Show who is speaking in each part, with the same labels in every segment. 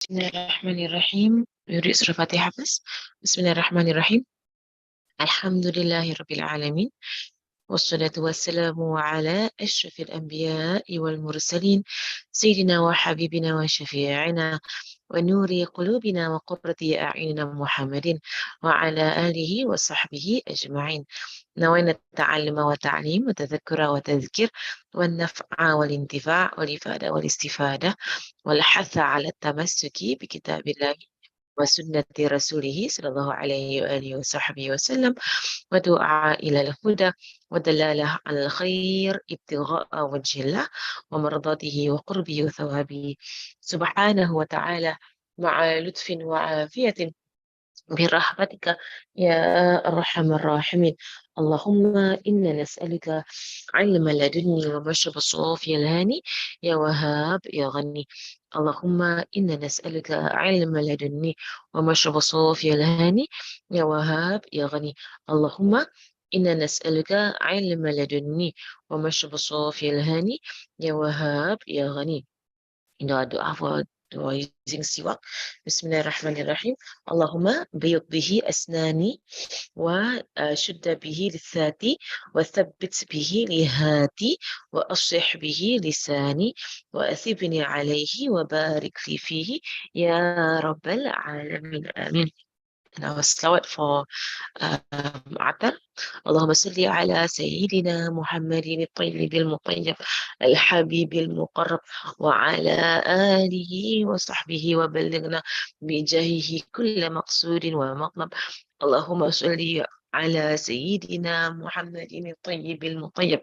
Speaker 1: بسم الله الرحمن الرحيم. يريد سورة الفاتحة بس. بسم الله الرحمن الرحيم. الحمد لله رب العالمين، والصلاة والسلام على أشرف الأنبياء والمرسلين، سيدنا وحبيبنا وشفيعنا ونور قلوبنا وقرة أعيننا محمد وعلى آله وصحبه أجمعين. نوينا التعلم والتعليم وتذكر وتذكير والنفع والانتفاع والإفادة والاستفادة والحث على التمسك بكتاب الله وسنة رسوله صلى الله عليه وآله وصحبه وسلم، ودعاء إلى الهدى ودلالة على الخير ابتغاء وجه الله ومرضاته وقربه وثوابه سبحانه وتعالى، مع لطف وعافية برحمتك يا أرحم الراحمين. اللهم إنا نسألك علم لدني ومشرب الصوفي الهاني يا وهاب يا غني. اللهم إنا نسألك علم لدني ومشرب الصوفي الهاني يا وهاب يا غني. اللهم إنا نسألك علم لدني ومشرب الصوفي الهاني يا وهاب يا غني. doa for doa using siwak. Bismillahirrahmanirrahim. Allahumma bayyid bihi asnani وشد به للثاتي وثبت به لهاتي وأصلح به لساني وأثبني عليه وبارك لي فيه يا رب العالمين آمين. Now, slow it for عطر. اللهم صل على سيدنا محمد الطيب المطيب الحبيب المقرب وعلى آله وصحبه وبلغنا بجاهه كل مقصود ومطلب. اللهم صل على سيدنا محمد الطيب المطيب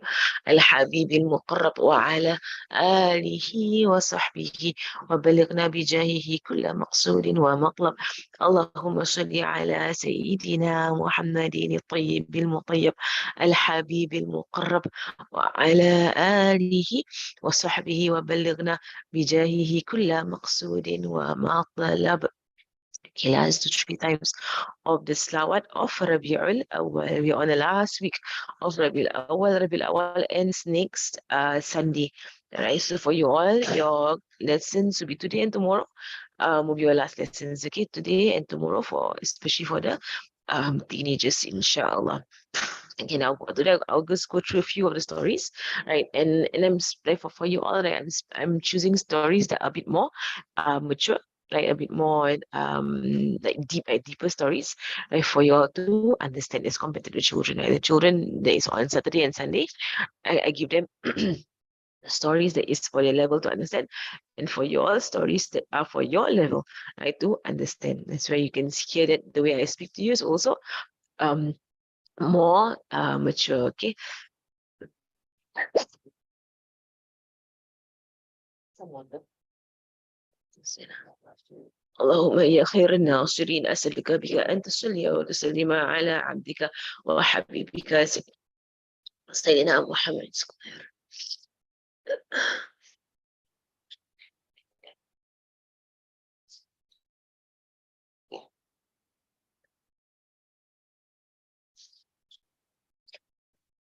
Speaker 1: الحبيب المقرب وعلى آله وصحبه وبلغنا بجاهه كل مقصود ومطلب. اللهم صل على سيدنا محمد الطيب المطيب الحبيب المقرب وعلى آله وصحبه وبلغنا بجاهه كل مقصود ومطلب. Okay, let's do 3 times of the salawat of Rabiul Awal. We're on the last week of Rabiul Awal. Rabiul Awal ends next Sunday. Alright, so for you all, your lessons will be today and tomorrow. Will be your last lessons, okay? Today and tomorrow, for especially for the teenagers, inshallah. Okay, now today I'll just go through a few of the stories, right? And I'm like for you all, right? I'm choosing stories that are a bit more mature, like a bit more like deeper stories, right? For you all to understand as compared to the children, right? The children that is on Saturday and Sunday, I give them stories that is for their level to understand, and for your stories that are for your level, right, to understand. That's where you can hear that the way I speak to you is also um more mature. Okay. اللهم يا خير الناصرين أسألك بك أن تصلي وتسلم على عبدك وحبيبك سيدنا محمد.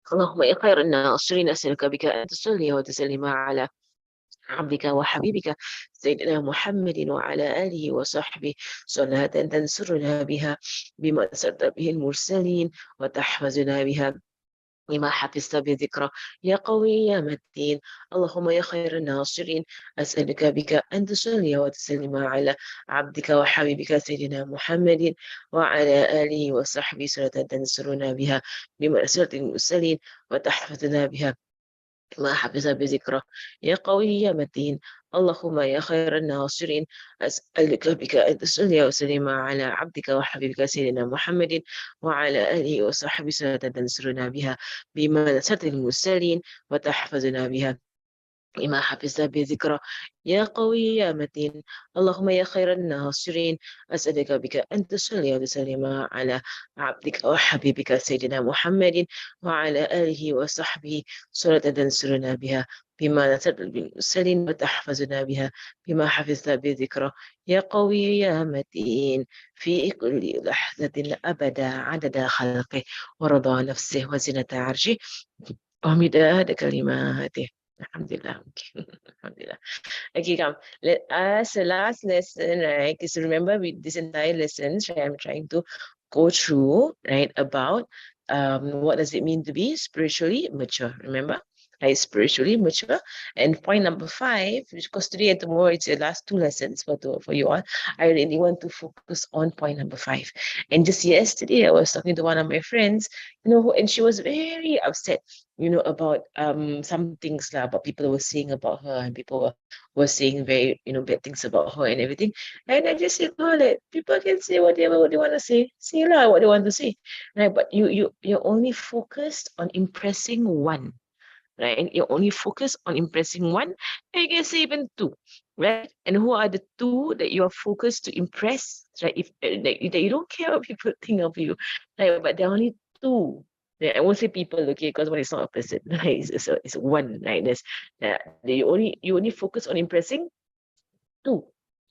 Speaker 1: اللهم يا خير الناصرين أسألك بك أن تصلي وتسلم على عبدك وحبيبك سيدنا محمد وعلى آله وصحبه صلاة تنصرنا بها بما أرسلت به المرسلين وتحفظنا بها بما حفظت بذكرى يا قوي يا متين. اللهم يا خير الناصرين أسألك بك أن تصلي وتسلم على عبدك وحبيبك سيدنا محمد وعلى آله وصحبه صلاة تنصرنا بها بما أرسلت المرسلين وتحفظنا بها ما حفظ بذكره يا قوي يا متين. اللهم يا خير الناصرين أسألك بك أن تصلي وسلم على عبدك وحبيبك سيدنا محمد وعلى آله وصحبه سنة تنصرنا بها بما نصرت المرسلين وتحفظنا بها بما حفظت بذكرى يا قوي يا متين. اللهم يا خير الناصرين أسألك بك أن تصلي وتسلم على عبدك وحبيبك سيدنا محمد وعلى آله وصحبه صلاة تنصرنا بها بما نصرت بالمرسلين وتحفظنا بها بما حفظت بذكرى يا قوي يا متين في كل لحظة أبدا عدد خلقه ورضا نفسه وزنة عرشه ومداد كلماته. Alhamdulillah. Okay. Alhamdulillah. Okay, come. Let us the last lesson, right? Because remember, with this entire lessons, right, I'm trying to go through, right, about what does it mean to be spiritually mature. Remember, right, spiritually mature. And point number 5, because today and tomorrow it's the last 2 lessons for you all. I really want to focus on point number 5. And just yesterday, I was talking to one of my friends, and she was very upset, about some things about people were saying about her, and people were saying very, bad things about her and everything. And I just said, no, like, people can say whatever what they want to say lah what they want to say, right? But you're only focused on impressing one, right? And you're only focused on impressing one, and you can say even two, right? And who are the two that you are focused to impress, right? If that you don't care what people think of you, right? But there are only two. Yeah, I won't say people, okay, because one is not a person, right? It's one, right? You only focus on impressing two.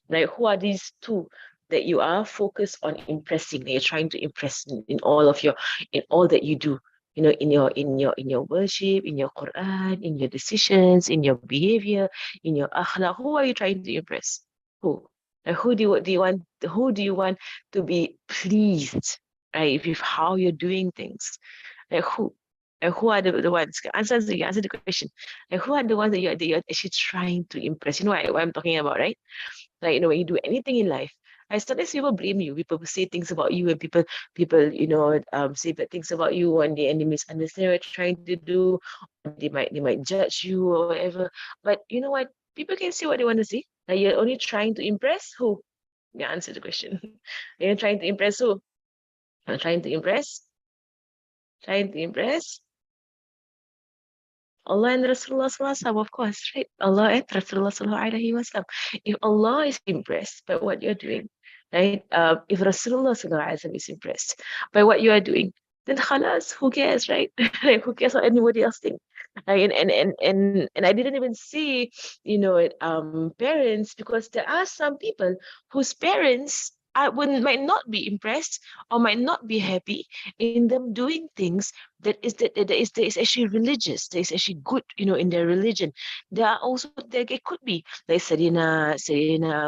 Speaker 1: Like, who are these two that you are focused on impressing, that you're trying to impress in all that you do, in your worship, in your Quran, in your decisions, in your behavior, in your akhlaq. Who are you trying to impress? Who? Like, who do you want to be pleased, right, with how you're doing things? Like, who? Like, who are the ones? Answer the question. Like, who are the ones that you're actually trying to impress? You know what I'm talking about, right? Like, when you do anything in life, I sometimes people blame you. People say things about you, and people, say bad things about you, and they misunderstand what you're trying to do. They might judge you or whatever. But you know what? People can say what they want to say. Like, you're only trying to impress who? Yeah, answer the question. You're trying to impress who? You're trying to impress Allah and Rasulullah SAW, of course, right? Allah and Rasulullah SAW. If Allah is impressed by what you're doing, right? If Rasulullah SAW is impressed by what you are doing, then khalas, who cares, right? Like, who cares what anybody else thinks? Like, and I didn't even see, parents, because there are some people whose parents might not be impressed or might not be happy in them doing things that is actually religious, that is actually good, in their religion. There are also there it could be like Sayyidina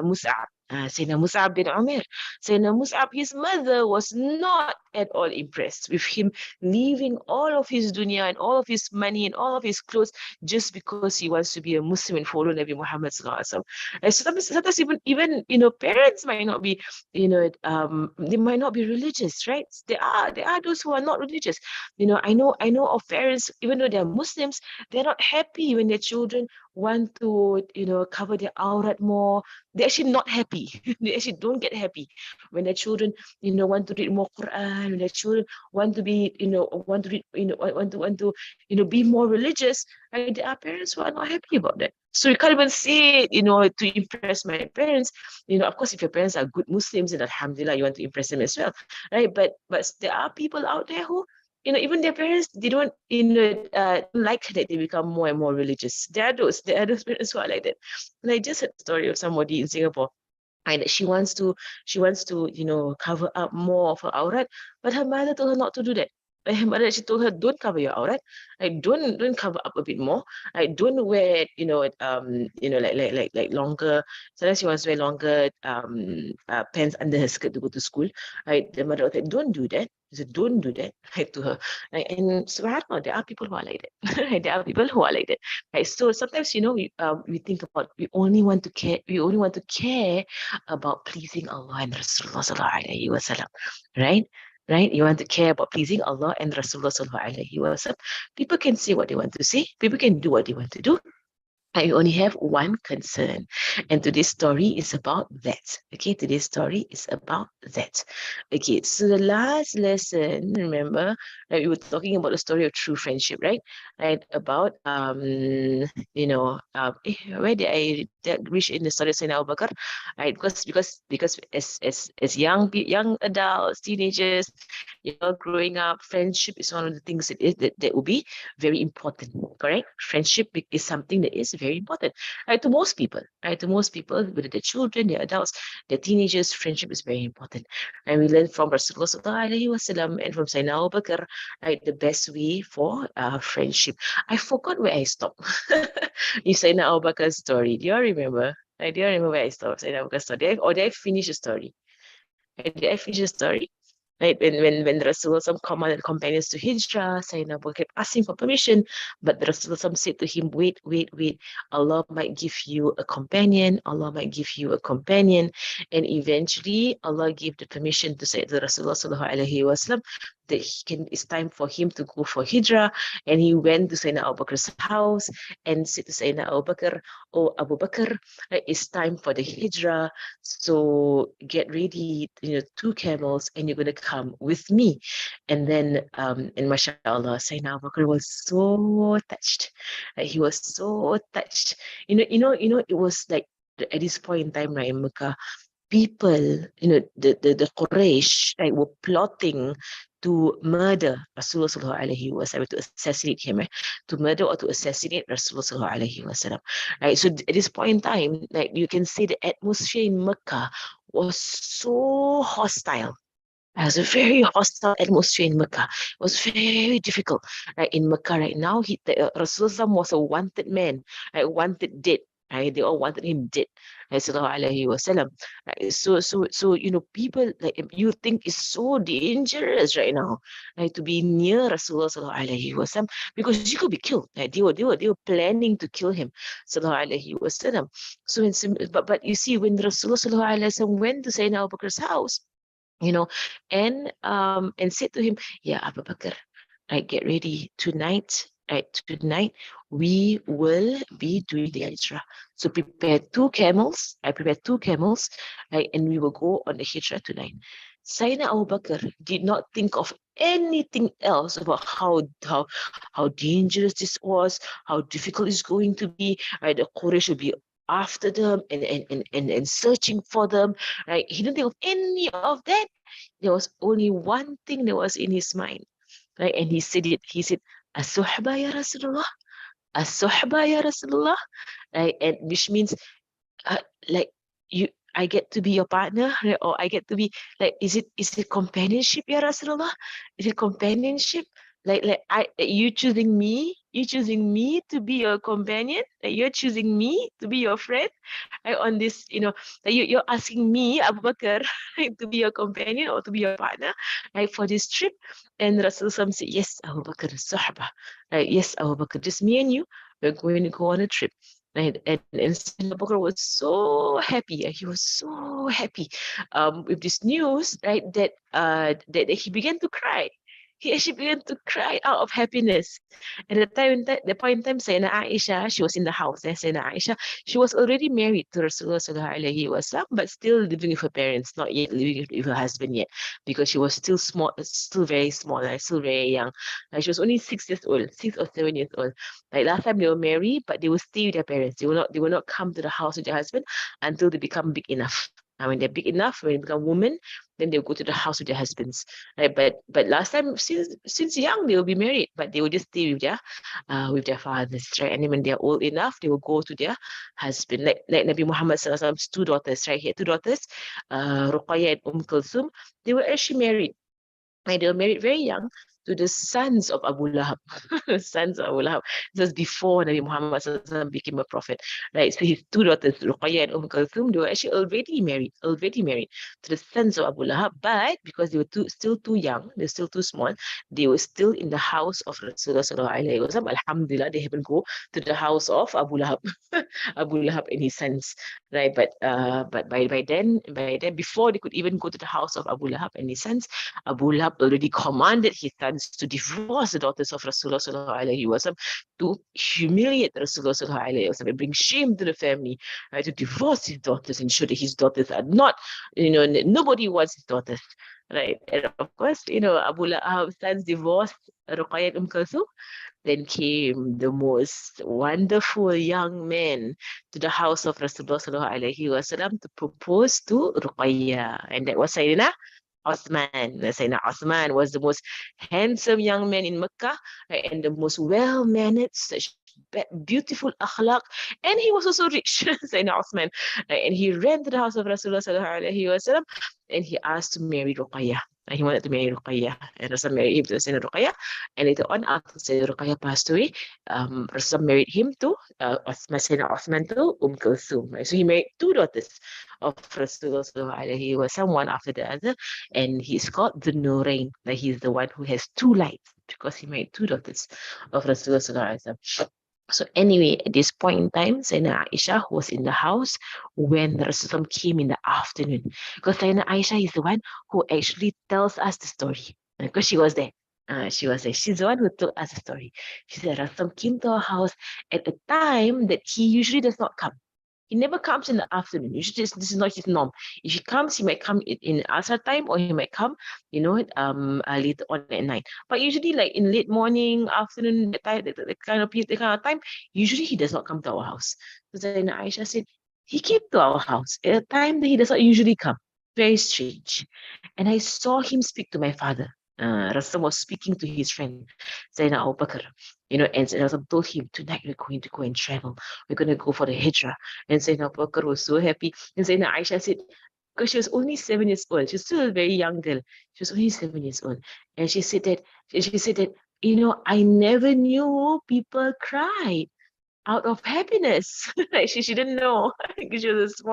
Speaker 1: Mus'ab. Sayyidina Mus'ab bin Umar. Sayyidina Mus'ab, his mother was not at all impressed with him leaving all of his dunya and all of his money and all of his clothes just because he wants to be a Muslim and follow Nabi Muhammad sallallahu alaihi wasallam. And sometimes even parents might not be, they might not be religious, right? There are those who are not religious. I know of parents, even though they're Muslims, they're not happy when their children want to, cover their aurat more. They're actually not happy. They actually don't get happy when their children, want to read more Quran, when their children want to be, want to read, want to, be more religious. Right? There are parents who are not happy about that. So you can't even say, to impress my parents. Of course, if your parents are good Muslims, then alhamdulillah, you want to impress them as well, right? But there are people out there who, even their parents, they don't, don't like that they become more and more religious. There are those parents who are like that. And I just heard a story of somebody in Singapore, and she wants to, cover up more of her aurat, but her mother told her not to do that. Like, her mother actually told her, don't cover your aurat, like, don't cover up a bit more, like, don't wear, like longer. Sometimes she wants to wear longer pants under her skirt to go to school. Right, the mother was like, don't do that. She said, don't do that, right, to her. Like, and subhanAllah, there are people who are like that. Right, there are people who are like that. Right, so sometimes, we think about, we only want to care about pleasing Allah and Rasulullah sallallahu alaihi wasallam, right? Right? You want to care about pleasing Allah and Rasulullah sallallahu alaihi wasallam. People can say what they want to say. People can do what they want to do. I only have one concern. And today's story is about that. Okay, today's story is about that. Okay, so the last lesson, remember, right, we were talking about the story of true friendship, right? Right, about where did I reach in the story of Sayyidina Abu Bakr? Right, because as young adults, teenagers, growing up, friendship is one of the things that will be very important. Correct? Friendship is something that is very very important, right? To most people, right? To most people, whether they're children, they're adults, they're teenagers, friendship is very important. And we learn from Rasulullah sallallahu alaihi wasallam and from Sayyidina Abu Bakr, right? The best way for friendship. I forgot where I stopped. You Sayyidina Abu Bakr's story. Do you all remember? Do you all remember where I stopped? Sayyidina Abu Bakr's story. Or did I finish the story? Did I finish the story? Right, when Rasulullah commanded companions to Hijrah, Sayyidina Abu kept asking for permission, but Rasulullah said to him, wait, wait, wait, Allah might give you a companion, Allah might give you a companion, and eventually Allah gave the permission to say to Rasulullah sallallahu alaihi wasallam that it's time for him to go for Hijrah, and he went to Sayyidina Abu Bakr's house and said to Sayyidina Abu Bakr, oh Abu Bakr, it's time for the Hijrah, so get ready, 2 camels, and you're going to come with me. And then, and mashallah, Sayyidina Abu Bakr was so touched. He was so touched. It was like at this point in time, right, in Mecca, people, the Quraysh, right, were plotting to murder Rasulullah sallallahu alaihi wasallam, to assassinate him, to murder or to assassinate Rasulullah sallallahu alaihi wasallam, right? So at this point in time, like you can see the atmosphere in Mecca was so hostile. It was a very hostile atmosphere in Mecca. It was very difficult, right? In Mecca right now, Rasulullah was a wanted man, right? Wanted dead. Right? They all wanted him dead. Right? Sallallahu alaihi wasallam. Right? So people like you think it's so dangerous right now, right? To be near Rasulullah sallallahu alaihi wasallam because you could be killed. Right? They were planning to kill him, sallallahu alaihi wasallam. But you see, when Rasulullah sallallahu alaihi wasallam went to Sayyidina Abu Bakr's house, you know, and said to him, "Yeah, Abu Bakr, right, get ready tonight. Right, tonight we will be doing the hijrah. So prepare 2 camels. I prepared 2 camels, right, and we will go on the hijrah tonight." Sayyidina Abu Bakr did not think of anything else about how dangerous this was, how difficult it's going to be. Right, the Quraysh will be after them and searching for them. Right, he didn't think of any of that. There was only one thing that was in his mind, right? And he said it. He said, "As-suhba ya Rasulullah, as-suhba ya Rasulullah," right? And which means uh, like you I get to be your partner, right? Or I get to be like, is it companionship, ya Rasulullah? Is it companionship? You choosing me to be your companion, like you're choosing me to be your friend, right? On this, like you're asking me, Abu Bakr, right, to be your companion or to be your partner, right, for this trip. And Rasulullah said, yes, Abu Bakr, sahaba, right? Yes, Abu Bakr, just me and you, we're going to go on a trip. Right? And Sayyidina Abu Bakr was so happy. He was so happy with this news, right? That he began to cry. He actually began to cry out of happiness. At the point in time, Sayyidina Aisha, she was in the house. Sayyidina Aisha, she was already married to Rasulullah sallallahu alaihi wasallam, but still living with her parents, not yet living with her husband yet, because she was still small, still very small, still very young. She was only 6 years old, 6 or 7 years old. Like last time they were married, but they will stay with their parents. They will not come to the house with their husband until they become big enough. And when they're big enough, when they become women, then they'll go to the house with their husbands. Right? But last time, since young, they will be married, but they will just stay with their fathers, right? And then when they're old enough, they will go to their husband. Like Nabi Muhammad sallallahu alaihi wasallam's 2 daughters, right? He had 2 daughters, Ruqayya and Kulthum. They were actually married. And they were married very young to the sons of Abu Lahab. Sons of Abu Lahab. This was before Nabi Muhammad SAW became a prophet. Right? So his 2 daughters, Ruqayya and Kulthum, they were actually already married to the sons of Abu Lahab. But because they were still too young, they're still too small, they were still in the house of Rasulullah SAW. Alhamdulillah, they haven't go to the house of Abu Lahab, Abu Lahab and his sons. Right? But by then, before they could even go to the house of Abu Lahab and his sons, Abu Lahab already commanded his sons to divorce the daughters of Rasulullah sallallahu alaihi wasallam, to humiliate Rasulullah sallallahu alaihi wasallam and bring shame to the family, right? To divorce his daughters, ensure that his daughters are not, nobody wants his daughters, right? And of course, Abu Lahab's sons divorced Ruqayyah and Kulthum. Then came the most wonderful young man to the house of Rasulullah sallallahu alaihi wasallam to propose to Ruqayyah, and that was Sayyidina Osman. Sayyidina Osman was the most handsome young man in Mecca, right, and the most well-mannered, such beautiful akhlaq, and he was also rich, Sayyidina Uthman. And he ran to the house of Rasulullah sallallahu alaihi wasallam, and he asked to marry Ruqayyah. He wanted to marry Ruqayyah, and Rasul married him to Sayyidina Ruqayyah. And later on, after Sayyidina Ruqayyah passed away, Rasul married him to Sayyidina Uthman to Kulthum. Right? So he married two daughters of Rasulullah sallallahu alaihi wasallam, one after the other, and he's called the Nurain. Like he's the one who has two lights because he married two daughters of Rasulullah sallallahu alaihi wasallam. So anyway, at this point in time, Sayyidina Aisha was in the house when the Rasulullah came in the afternoon. Because Sayyidina Aisha is the one who actually tells us the story. Because she was there. She was there. She's the one who told us the story. She said Rasul came to our house at a time that he usually does not come. He never comes in the afternoon. Usually, this is not his norm. If he comes, he might come in Asar time, or he might come, later on at night. But usually, like in late morning, afternoon, that kind of time, usually he does not come to our house. So then Aisha said, he came to our house at a time that he does not usually come. Very strange. And I saw him speak to my father. Rasul was speaking to his friend, Sayyidina Abu Bakr, and Rasul told him, tonight we're going to go and travel. We're going to go for the hijrah. And Sayyidina Abu Bakr was so happy. And Sayyidina Aisha said, because she was only 7 years old, she's still a very young girl. She was only 7 years old. And she said that, I never knew people cried out of happiness. Like she didn't know because she was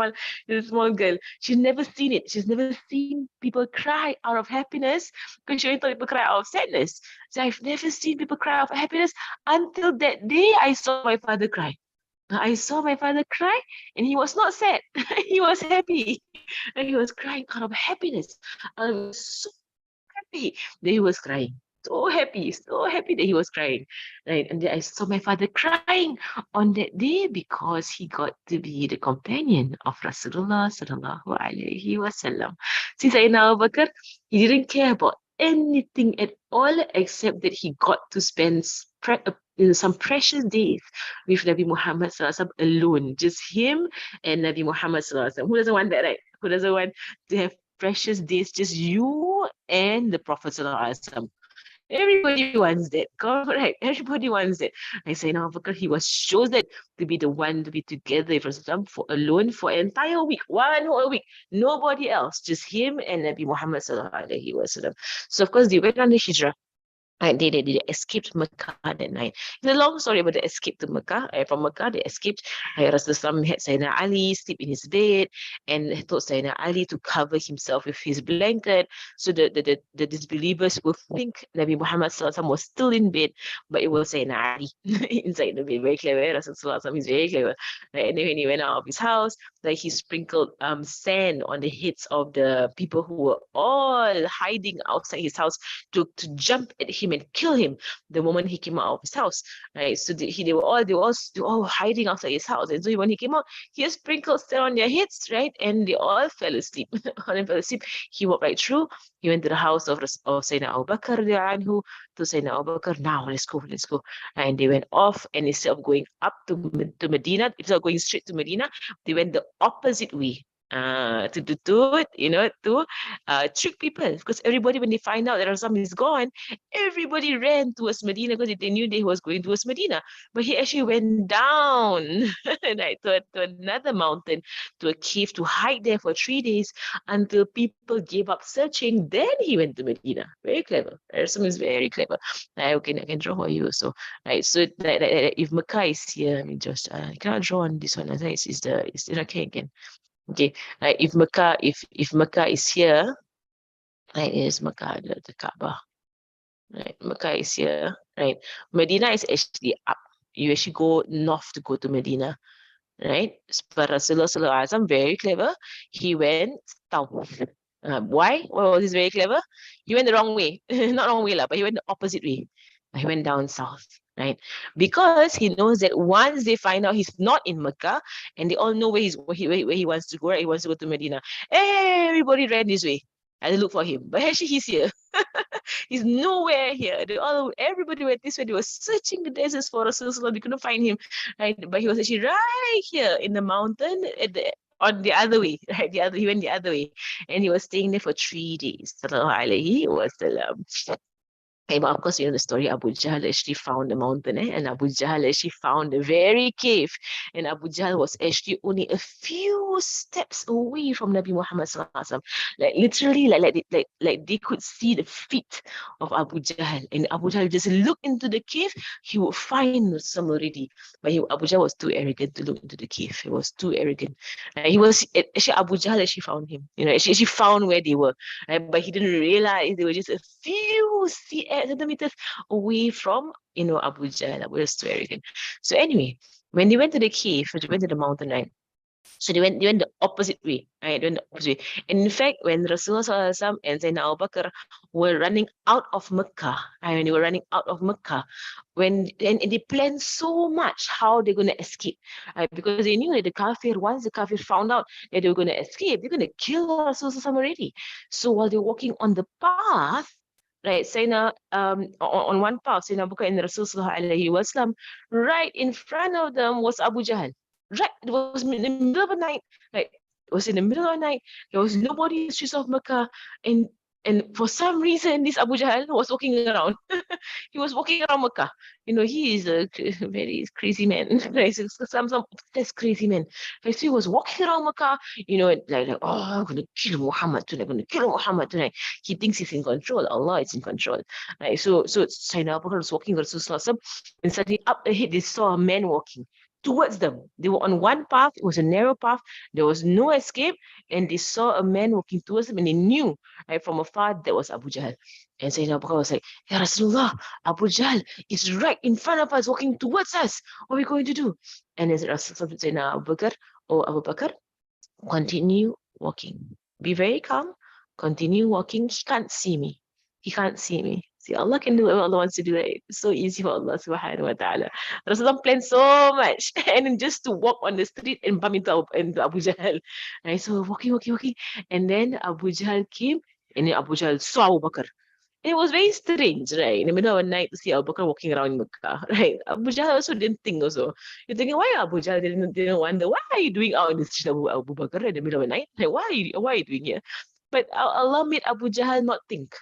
Speaker 1: a small girl. She's never seen it. She's never seen people cry out of happiness because she only thought people cry out of sadness. So I've never seen people cry out of happiness until that day I saw my father cry. I saw my father cry and he was not sad. He was happy. And he was crying out of happiness. I was so happy that he was crying. So happy that he was crying. Right? And then I saw my father crying on that day because he got to be the companion of Rasulullah sallallahu alaihi wasallam. Since I know Abu Bakr, he didn't care about anything at all except that he got to spend some precious days with Nabi Muhammad sallallahu alaihi wasallam alone. Just him and Nabi Muhammad sallallahu alaihi wasallam. Who doesn't want that, right? Who doesn't want to have precious days, just you and the Prophet sallallahu alaihi wasallam? Everybody wants that, correct? Everybody wants that. I say now, because he was chosen to be the one to be together with Rasulullah for alone for an entire week, one whole week. Nobody else, just him and Nabi Muhammad sallallahu alaihi wasallam. So of course they went on the hijrah. They escaped Mecca that night. It's a long story about the escape to Mecca. From Mecca, they escaped. Rasulullah had Sayyidina Ali sleep in his bed and told Sayyidina Ali to cover himself with his blanket so the disbelievers would think Nabi Muhammad sallallahu was still in bed, but it was Sayyidina Ali inside the bed. Very clever. Rasulullah is very clever. Right? And then when he went out of his house, like he sprinkled sand on the heads of the people who were all hiding outside his house to jump at him and kill him the moment he came out of his house, right? So they were all hiding outside his house, and so when he came out, he just sprinkled sand on their heads, right? And they all fell asleep. All fell asleep. He walked right through. He went to the house of Sayyidina Abu Bakr anhu, to Sayyidina Abu Bakr. Now let's go. And they went off, and instead of going up to Medina, instead of going straight to Medina, they went the opposite way. To trick people, because everybody, when they find out that Rasul is gone, everybody ran towards Medina because they knew that he was going towards Medina. But he actually went down right, to another mountain, to a cave, to hide there for 3 days until people gave up searching. Then he went to Medina. Very clever. Rasul is very clever. I can draw for you also. Right. So if Mecca is here, I mean, just I cannot draw on this one. I think it's okay again. Okay, right. If Mecca is here, right, is Mecca the Kaaba. Right, Mecca is here. Right, Medina is actually up. You actually go north to go to Medina. Right, but Rasulullah Sallallahu Alaihi Wasallam, very clever. He went south. Why? Well, was this very clever? He went the wrong way. Not wrong way, lah, but he went the opposite way. He went down south. Right, because he knows that once they find out he's not in Mecca, and they all know where he wants to go, right? He wants to go to Medina. Everybody ran this way and they look for him, but actually he's here. He's nowhere here. Everybody went this way. They were searching the deserts for Rasulullah. They couldn't find him, right? But he was actually right here in the mountain on the other way, right? He went the other way, and he was staying there for 3 days. Sallallahu alaihi wasallam. Okay, but of course, you know the story. Abu Jahl actually found a mountain, and Abu Jahl actually found a very cave. And Abu Jahl was actually only a few steps away from Nabi Muhammad Sallallahu Alaihi Wasallam. Like literally, like they could see the feet of Abu Jahl. And Abu Jahl just look into the cave, he would find some already. But Abu Jahl was too arrogant to look into the cave. He was too arrogant. He was actually Abu Jahl actually found him. You know, actually found where they were. But he didn't realize they were just a few centimeters away from, you know, Abu Jahl. That was too arrogant. So anyway, when they went to the cave, they went to the mountain, right? So they went the opposite way, right? They went the opposite way. And in fact, when Rasulullah SAW and Sayyidina Abu Bakr were running out of Mecca, right? When they were running out of Mecca, and they planned so much how they're going to escape, right? Because they knew that the kafir, once the kafir found out that they were going to escape, they're going to kill Rasulullah SAW already. So while they're walking on the path, right, Sayyidina, on one path, Sayyidina Abu Bakr and Rasulullah Alaihi Wasallam, right in front of them was Abu Jahl. Right, it was in the middle of the night. Like it was in the middle of the night. There was nobody in the streets of Mecca, and for some reason, this Abu Jahl was walking around. He was walking around Mecca. You know, he is a very crazy man. Right? So some obsessed crazy man. Like, so he was walking around Mecca. You know, like oh, I'm gonna kill Muhammad tonight. I'm gonna kill Muhammad tonight. He thinks he's in control. Allah is in control. Right? So Sayyidina Abu Bakr was walking with Rasulullah, and suddenly up ahead they saw a man walking towards them. They were on one path, it was a narrow path, there was no escape, and they saw a man walking towards them, and they knew right from afar that was Abu Jahl. And Sayyidina Abu Bakr was like, Ya Rasulullah, Abu Jahl is right in front of us, walking towards us. What are we going to do? And as Rasulullah said, Abu Bakr, oh Abu Bakr, continue walking. Be very calm. Continue walking. He can't see me. He can't see me. See, Allah can do what Allah wants to do. Right? It's so easy for Allah subhanahu wa ta'ala. Rasulullah planned so much. And then just to walk on the street and bump into Abu Jahl. Right? So walking. And then Abu Jahl came and then Abu Jahl saw Abu Bakr. It was very strange, right? In the middle of the night to see Abu Bakr walking around in Mecca, right? Abu Jahl also didn't think also. You're thinking, why Abu Jahl didn't wonder, why are you doing out in the street of Abu Bakr in the middle of the night? Like, why are you doing here? But Allah made Abu Jahl not think.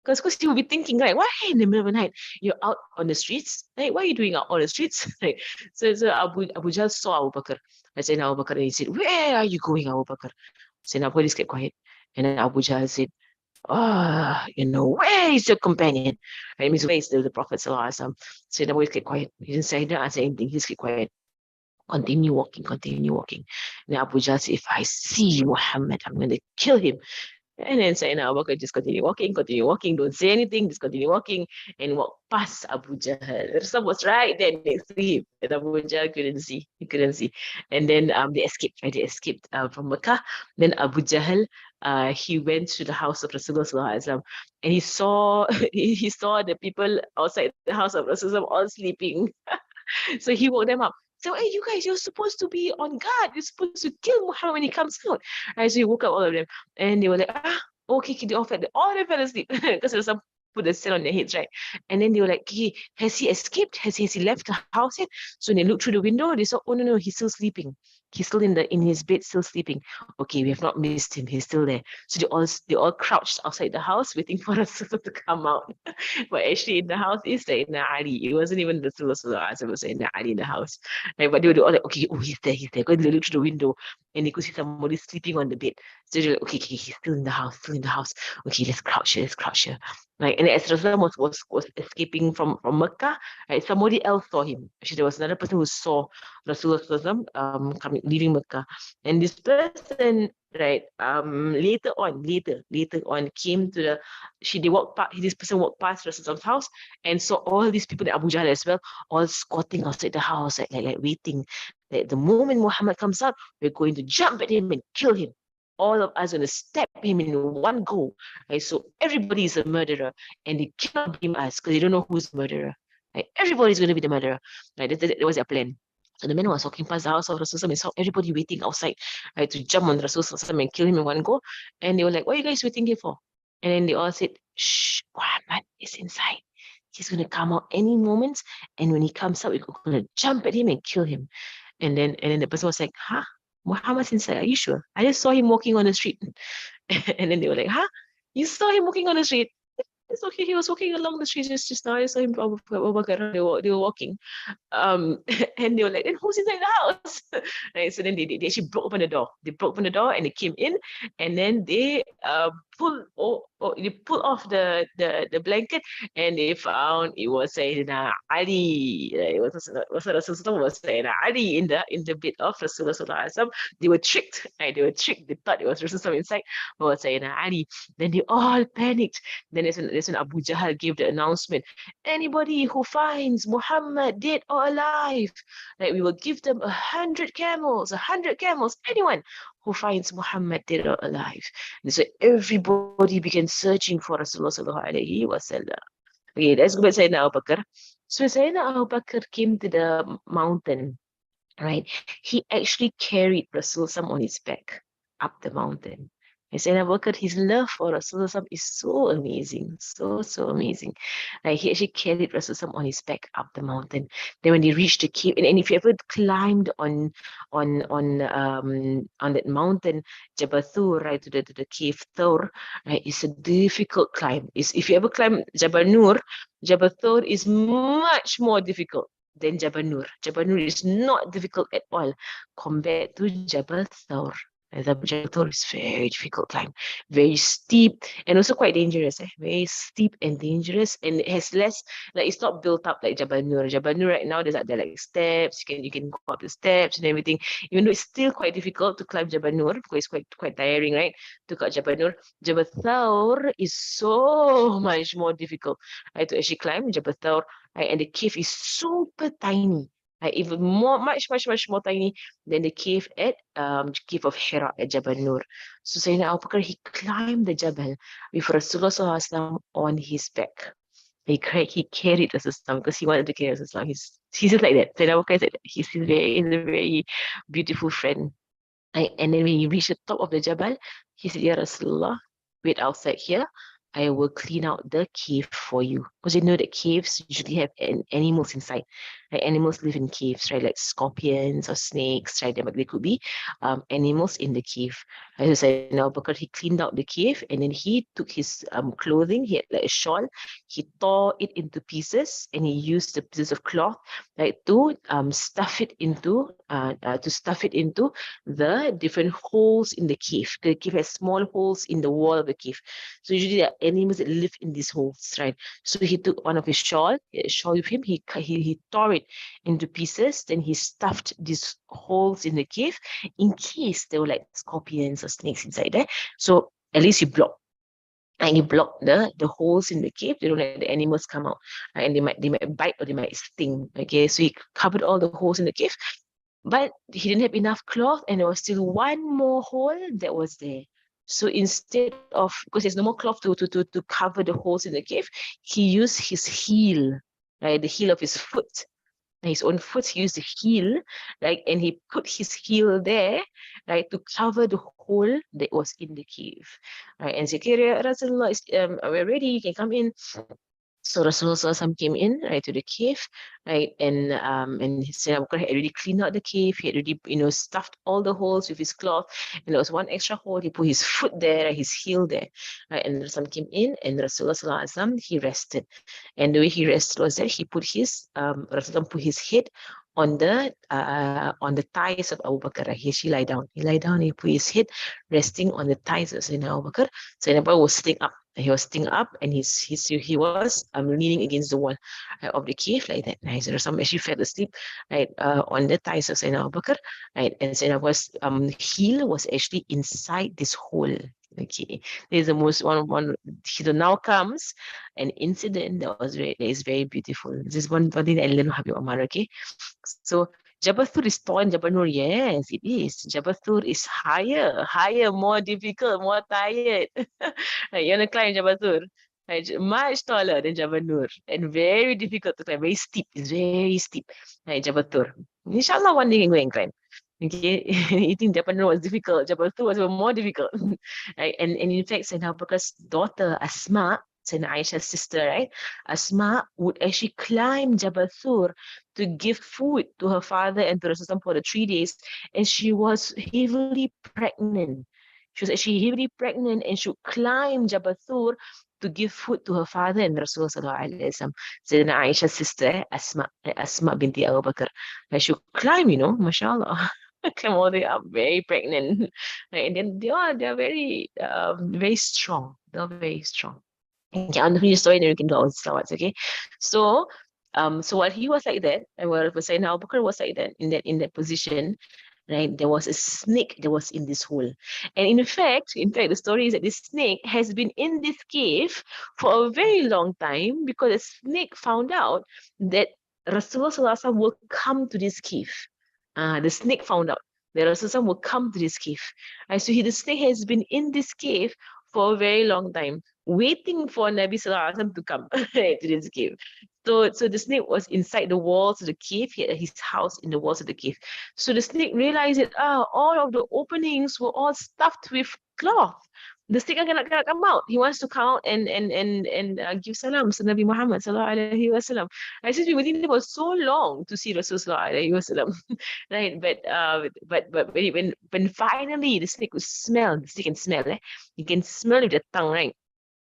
Speaker 1: Because he will be thinking, like, why in the middle of the night you're out on the streets? Like, what are you doing out on the streets? Like, so Abu Jahl saw Abu Bakr. I said, Abu Bakr, and he said, where are you going, Abu Bakr? Said Abu Bakr, just kept quiet. And then Abu Jahl said, you know, where is your companion? Right? It means where is the Prophet Sallallahu Alaihi Wasallam? So Abu Bakr kept quiet. He didn't answer anything. He just kept quiet. Continue walking. And Abu Jahl said, if I see Muhammad, I'm going to kill him. And then Sayyidina Abu Bakr just continue walking, don't say anything, just continue walking and walk past Abu Jahl. Rasul was right there next to him, and Abu Jahl couldn't see. He couldn't see. And then they escaped, right? They escaped from Mecca. Then Abu Jahl, he went to the house of Rasulullah and he saw he saw the people outside the house of Rasulullah all sleeping. So he woke them up. So, hey, you guys, you're supposed to be on guard. You're supposed to kill Muhammad when he comes out. Right? So he woke up all of them. And they were like, okay, they all they fell asleep. Because there's some put the cell on their heads, right? And then they were like, okay, has he escaped? Has he left the house yet? So when they looked through the window, they saw, oh no, he's still sleeping. He's still in his bed, still sleeping. Okay, we have not missed him. He's still there. So they all crouched outside the house, waiting for us to come out. But actually, in the house is Sayyidina Ali. It wasn't even the Rasulullah. It was Sayyidina Ali in the house. Right? But they were all like, okay, oh, he's there. Because they looked through the window and they could see somebody sleeping on the bed. So they're like, okay, he's still in the house. Okay, let's crouch here. Right? And as Rasulullah was escaping from Mecca, right, somebody else saw him. Actually, there was another person who saw Rasulullah leaving Mecca. And this person, right, later on came to they walked past, this person walked past Rasulullah's house and saw all these people, Abu Jahl as well, all squatting outside the house, like waiting. That the moment Muhammad comes out, we're going to jump at him and kill him. All of us are going to stab him in one go. Right? So everybody is a murderer, and they cannot blame us because they don't know who's the murderer. Right? Everybody's going to be the murderer. Right? That was their plan. So the man was walking past the house of Rasulullah and saw everybody waiting outside, right, to jump on Rasulullah and kill him in one go. And they were like, what are you guys waiting here for? And then they all said, shh, Muhammad is inside. He's going to come out any moment. And when he comes out, we're going to jump at him and kill him. And then the person was like, huh? Muhammad's inside. Are you sure? I just saw him walking on the street. And then they were like, huh? You saw him walking on the street? it's okay. He was walking along the street just now. I saw him, Abu Bakr, they were walking. Um, and they were like, then who's inside the house? Right, so then they actually broke open the door. They broke open the door and they came in, and then they they pulled off the blanket, and they found it was Sayyidina Ali. It was Rasulullah was Sayyidina Ali in the bed of Rasulullah Sallallahu Alaihi Wasallam. They were tricked. Right? They were tricked. They thought it was Rasulullah inside, but it was Sayyidina Ali. Then they all panicked. Then that's when Abu Jahl gave the announcement. Anybody who finds Muhammad dead or alive, like we will give them 100 camels, anyone who finds Muhammad dead or alive. And so everybody began searching for Rasulullah sallallahu alaihi wasallam. Okay, let's go back to Sayyidina Abu Bakr. So Sayyidina Abu Bakr came to the mountain, right? He actually carried Rasulullah on his back up the mountain. And Sayyidina Abu Bakr, his love for Rasulullah is so amazing, so amazing. Like he actually carried Rasulullah on his back up the mountain. Then when they reached the cave, and if you ever climbed on that mountain, Jabal Thur, right, to the cave Thur, right, it's a difficult climb. It's, if you ever climb Jabal Nur, Jabal Thur is much more difficult than Jabal Nur. Jabal Nur is not difficult at all compared to Jabal Thawr. Jabal Thawr is very difficult climb, very steep and also quite dangerous. Very steep and dangerous, and it has less, like it's not built up like Jabal Nur. Jabal Nur right now there are like steps. You can go up the steps and everything. Even though it's still quite difficult to climb Jabal Nur because it's quite tiring, right? To cut Jabal Nur. Jabal Thawr is so much more difficult, right, to actually climb Jabal Thawr, right? And the cave is super tiny, right? Even more, much more tiny than the cave at cave of Hira at Jabal Nur. So Sayyidina Abu Bakr, he climbed the Jabal with Rasulullah SAW on his back. He carried Rasulullah because he wanted to carry Rasulullah. He's just like that. Sayyidina Abu Bakr is like that. He's a very beautiful friend. And then when he reached the top of the Jabal, he said, Ya Rasulullah, wait outside here. I will clean out the cave for you. Because you know that caves usually have animals inside. Like animals live in caves, right? Like scorpions or snakes, right? They could be animals in the cave. As I said, now because he cleaned out the cave and then he took his clothing, he had like a shawl, he tore it into pieces and he used the pieces of cloth, like to stuff it into the different holes in the cave. The cave has small holes in the wall of the cave. So usually there are animals that live in these holes, right? So he took one of his shawl, he had a shawl with him, he tore it into pieces, then he stuffed these holes in the cave in case there were like scorpions or snakes inside there. So at least he blocked. And you block the holes in the cave. They don't let the animals come out, right? And they might bite or they might sting. Okay, so he covered all the holes in the cave, but he didn't have enough cloth, and there was still one more hole that was there. So instead of, because there's no more cloth to cover the holes in the cave, he used his heel, right? The heel of his foot. His own foot, he used the heel, right? And he put his heel there, right, to cover the hole that was in the cave. Right? And said, okay, Rasulullah, we're ready, you can come in. So Rasulullah came in, right, to the cave, right, and Sayyidina Abu Bakr had already cleaned out the cave. He had already, stuffed all the holes with his cloth, and there was one extra hole. He put his foot there, right, his heel there, right, and Rasulullah came in, and Rasulullah he rested, and the way he rested was that he put his Rasulullah put his head on the thighs of Abu Bakr. Right? He actually lie down. He lie down. He put his head resting on the thighs of Sayyidina Abu Bakr. Sayyidina Abu Bakr was sitting up. He was sitting up and he was leaning against the wall, right, of the cave like that. Right? So some actually fell asleep, right, on the thighs of Sayyidina Abu Bakr, right, and Sayyidina Abu's heel was actually inside this hole. Okay, there's the most one. So now comes an incident that is very beautiful. This is one thing that I learned from Habib Omar. Okay, so Jabal Thur is taller than Jabal Nur. Yes, it is. Jabal Thur is higher, more difficult, more tired. Like, you want to climb Jabal Thur? Like, much taller than Jabal Nur and very difficult to climb. Very steep. It's very steep. Like Jabal Thur. Inshallah, one day you can go and climb. Okay, you think Jabal Nur was difficult. Jabal Thur was even more difficult. Right? And in fact, Sayyidina Abu Bakr's daughter Asma, Sayyidina Aisha's sister, right? Asma would actually climb Jabal Thur to give food to her father and to Rasulullah for the 3 days, and she was heavily pregnant. She was actually heavily pregnant and she would climb Jabal Thur to give food to her father and Rasulullah sallallahu alaihi wasallam. Sayyidina Aisha's sister, Asma binti Abu Bakr. Like she would climb, mashallah. Climb all the way up, very pregnant. Right, and then they're very strong. They're very strong. Okay, I'll finish the story, then we can do our salawats, okay? So, so while he was like that, and while Sayyidina Abu Bakr was like that, in that position, right, there was a snake that was in this hole. And in fact, the story is that this snake has been in this cave for a very long time because the snake found out that Rasulullah Sallallahu Alaihi Wasallam will come to this cave. The snake found out that Rasulullah will come to this cave. So the snake has been in this cave for a very long time, waiting for Nabi Sallallahu Alaihi Wasallam to come to this cave. So the snake was inside the walls of the cave. He had his house in the walls of the cave. So the snake realized that all of the openings were all stuffed with cloth. The snake cannot come out. He wants to come out and give salam to Nabi Muhammad sallallahu alaihi wasallam. I said we waiting for so long to see Rasulullah sallallahu alaihi wasallam, right? But when finally the snake could smell, the snake can smell, you can smell with the tongue, right?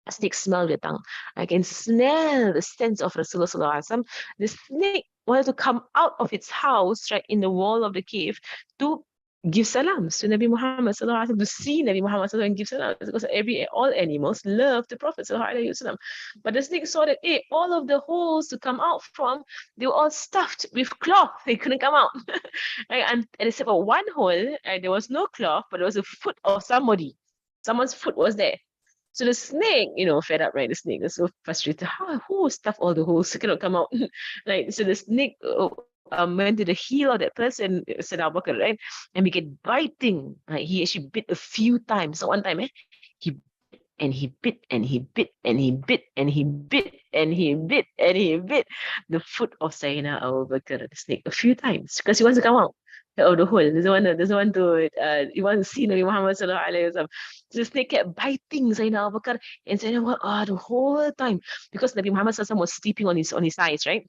Speaker 1: A snake smell the tongue. I can smell the sense of Rasulullah sallallahu alaihi wasallam. The snake wanted to come out of its house, right, in the wall of the cave to give salams to Nabi Muhammad sallallahu alaihi wasallam, to see Nabi Muhammad sallallahu alaihi wasallam and give salams, because all animals love the Prophet sallallahu alaihi wasallam. But the snake saw that all of the holes to come out from, they were all stuffed with cloth. They couldn't come out. Right? And except for one hole, there was no cloth, but there was a foot of somebody. Someone's foot was there. So the snake, fed up, right? The snake is so frustrated. Who stuffed all the holes? Cannot come out. Right? So the snake went to the heel of that person, said Abu Bakr, right? And began biting. Right? He actually bit a few times. So one time, he and he bit and he bit and he bit and he bit and he bit and he bit the foot of Sayyidina Abu Bakr, the snake, a few times because he wants to come out of the hole. He wants to see Nabi Muhammad sallallahu alaihi wasallam. So the snake kept biting Sayyidina Abu Bakr and Sayyidina the whole time, because Nabi Muhammad sallallahu alaihi wasallam was sleeping on his thighs, right?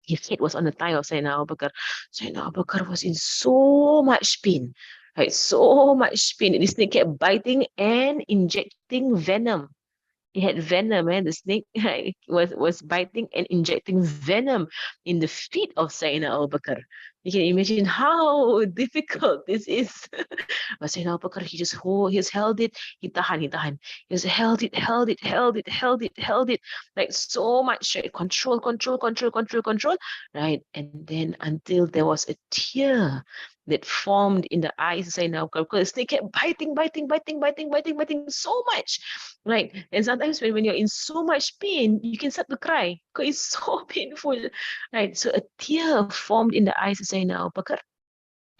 Speaker 1: His head was on the thigh of Sayyidina Abu Bakr. Sayyidina Abu Bakr was in so much pain, right? So much pain. The snake kept biting and injecting venom. It had venom, and the snake was biting and injecting venom in the feet of Sayyidina Abu Bakr. You can imagine how difficult this is. But Sayyidina Abu Bakr, he just held it, he tahan. He just held it, like so much, right? Control, right? And then until there was a tear that formed in the eyes of Sayyidina Abu Bakr, because the snake kept biting so much, right? And sometimes when you're in so much pain, you can start to cry because it's so painful, right? So a tear formed in the eyes of Sayyidina Abu Bakr,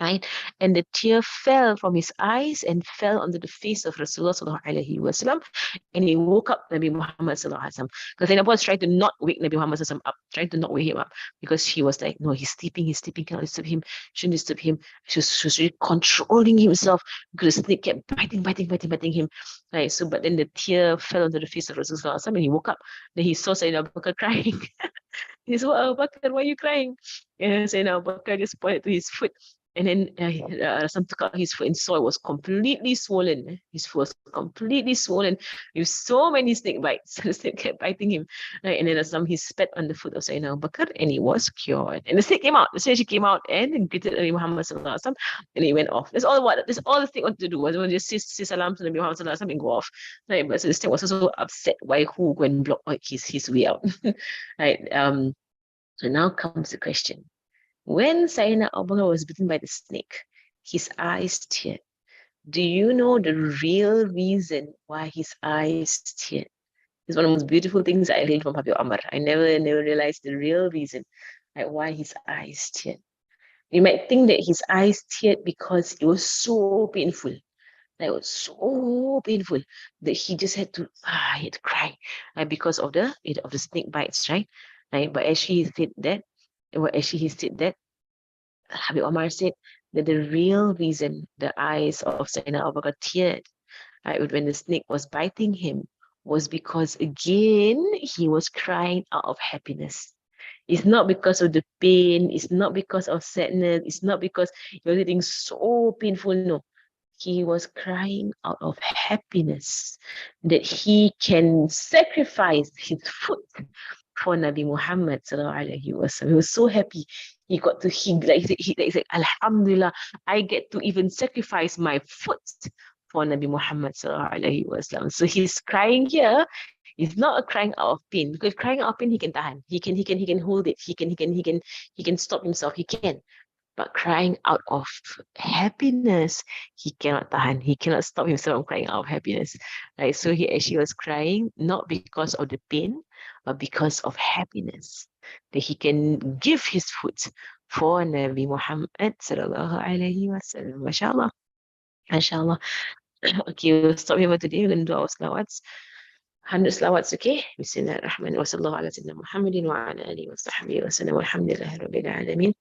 Speaker 1: right? And the tear fell from his eyes and fell onto the face of Rasulullah sallallahu alaihi wasallam, and he woke up Nabi Muhammad sallallahu alaihi wasallam, because Zainab was trying to not wake Nabi Muhammad sallallahu alaihi wasallam up, trying to not wake him up, because she was like, no, he's sleeping, cannot disturb him, shouldn't disturb him. She was really controlling himself because the snake kept biting him, right? So, but then the tear fell onto the face of Rasulullah sallallahu alaihi wasallam, and he woke up. Then he saw Sayyidina Abu Bakr crying. He said, Abu Bakr, why are you crying? And Sayyidina Abu Bakr just pointed to his foot. And then Rasul took out his foot and saw it was completely swollen. His foot was completely swollen with so many snake bites. The snake kept biting him. Right? And then he spat on the foot of Sayyidina Abu Bakr, and he was cured. And the snake came out. The snake came out and greeted Nabi Muhammad sallallahu alaihi wasallam, and he went off. That's all the snake wanted to do, was just say salam to Nabi Muhammad sallallahu alaihi wasallam and go off. Right? But so the snake was also upset why who go and block his way out. Right? So now comes the question. When Sayyidina Abu Bakr was bitten by the snake, his eyes teared. Do you know the real reason why his eyes teared? It's one of the most beautiful things I learned from Rabiul Amar. I never realized the real reason, like why his eyes teared. You might think that his eyes teared because it was so painful. Like, it was so painful that he just had to cry, because of the snake bites, right? Right? But actually he said that, Habib Omar said that the real reason the eyes of Sayyidina Abu Bakr teared, right, when the snake was biting him, was because again he was crying out of happiness. It's not because of the pain, it's not because of sadness, it's not because he was getting so painful. No, He was crying out of happiness that he can sacrifice his foot for Nabi Muhammad sallallahu alaihi wasallam. He was so happy. He got to he said, Alhamdulillah, I get to even sacrifice my foot for Nabi Muhammad sallallahu alaihi wasallam. So he's crying here. It's not a crying out of pain, because crying out of pain he can tahan. He can hold it. He can stop himself. He can. But crying out of happiness, he cannot tahan. He cannot stop himself from crying out of happiness. Right? So he actually was crying not because of the pain, but because of happiness. That he can give his foot for Nabi Muhammad sallallahu alaihi wasallam. MashaAllah. MashaAllah. Okay, we'll stop here for today. We're going to do our salawats. 100 salawats, okay? Bismillahirrahmanirrahim. Wa sallallahu ala sayyidina Muhammadin wa ala alihi wa sahbihi wa sallam. Walhamdulillahi rabbil alamin.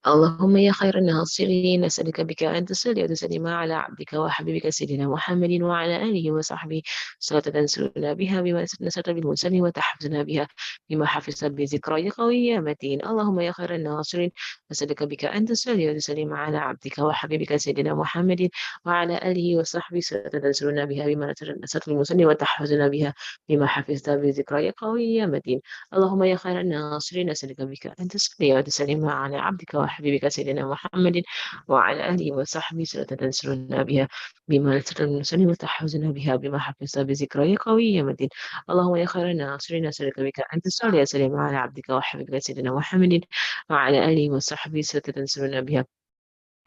Speaker 1: اللهم يا خير الناصرين نسألك بك أن تصلي وتسلم على عبدك وحبيبك سيدنا محمد وعلى آله وصحبه صلاة تنصرنا بها بما نسألك بالمرسلين وتحفظنا بها بما حفظت بذكرى قوية متين. اللهم يا خير الناصرين نسألك بك أن تصلي وتسلم على عبدك وحبيبك سيدنا محمد وعلى آله وصحبه صلاة تنصرنا بها بما نسألك بالمرسلين وتحفظنا بها بما حفظت بذكرى قوية متين. اللهم يا خير الناصرين نسألك بك أن تصلي وتسلم على عبدك وحبيبك سيدنا محمد وعلى آله وصحبه صلاة تنصرنا بها بما نسر المرسلين وتحفظنا بها بما حفظت بذكرى قوية متين. اللهم يا خير الناصرين نسألك بك أن تصلي وتسلم على عبدك وحبيبك سيدنا محمد وعلى آله وصحبه صلاة تنصرنا بها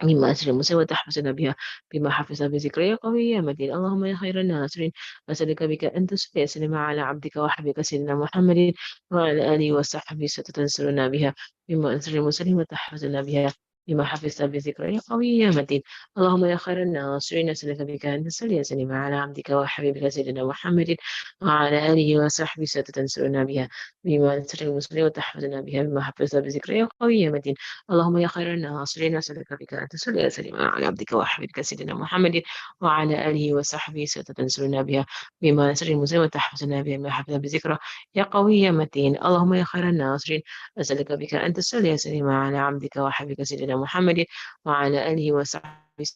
Speaker 1: مما أسر المسلم وتحفظنا بها بما حفظ بذكرى قوية متين. اللهم يا خير الناصرين أسألك بك أن تصلي وسلم على عبدك وحبيبك سيدنا محمد وعلى آله وصحبه ستنصرنا بها مما أسر المسلم وتحفظنا بها بما حفظ بذكرى قوية متين. اللهم يا خير الناصرين أسألك بك أن تصلي وسلم على عبدك وحبيبك سيدنا محمد وعلى آله وصحبه ستنصرنا بها بما أسر المسلم وتحفظنا بها بما حفظ بذكرى قوية متين. اللهم يا خير الناصرين أسألك بك أن تصلي وسلم على عبدك وحبيبك سيدنا محمد وعلى آله وصحبه ستنصرنا بها بما نسر المسلم وتحفظنا بها ما حفظنا بذكرى يا قوي يا متين. اللهم يا خير الناصرين أسألك بك أن تصلي وسلم على عبدك وحبيبك سيدنا محمد وعلى آله وصحبه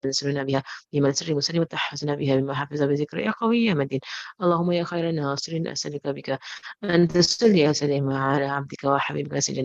Speaker 1: تنصرنا بها بما نسر المسلم وتحفظنا بها بما حفظ بذكر يا قوي يا متين. اللهم يا خير الناصرين أسألك بك أن تصلي وسلم على عبدك وحبيبك سيدنا